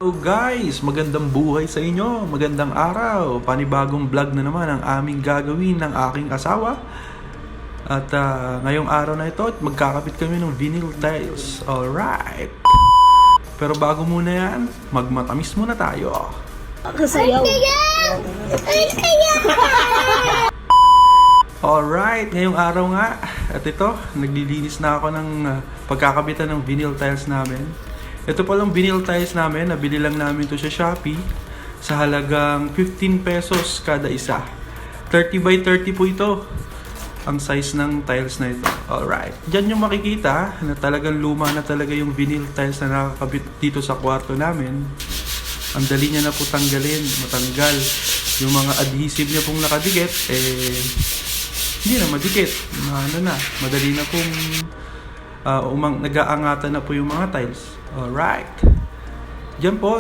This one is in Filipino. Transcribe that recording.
Hello guys! Magandang buhay sa inyo, magandang araw, panibagong vlog na naman ang aming gagawin ng aking asawa. At ngayong araw na ito, magkakapit kami ng vinyl tiles. Alright! Pero bago muna yan, magmatamis muna tayo. Kasayaw. Alright, ngayong araw nga, at ito, naglilinis na ako ng pagkakabitan ng vinyl tiles namin. Ito palang vinyl tiles namin, nabili lang namin to sa Shopee sa halagang 15 pesos kada isa. 30 by 30 po ito ang size ng tiles na ito. Alright, dyan yung makikita na talagang luma na talaga yung vinyl tiles na nakakabit dito sa kwarto namin. Ang dali niya na po tanggalin, matanggal. Yung mga adhesive niya pong nakadikit, hindi na madikit. Madali na pong nag-aangatan na po yung mga tiles. Alright. Diyan po.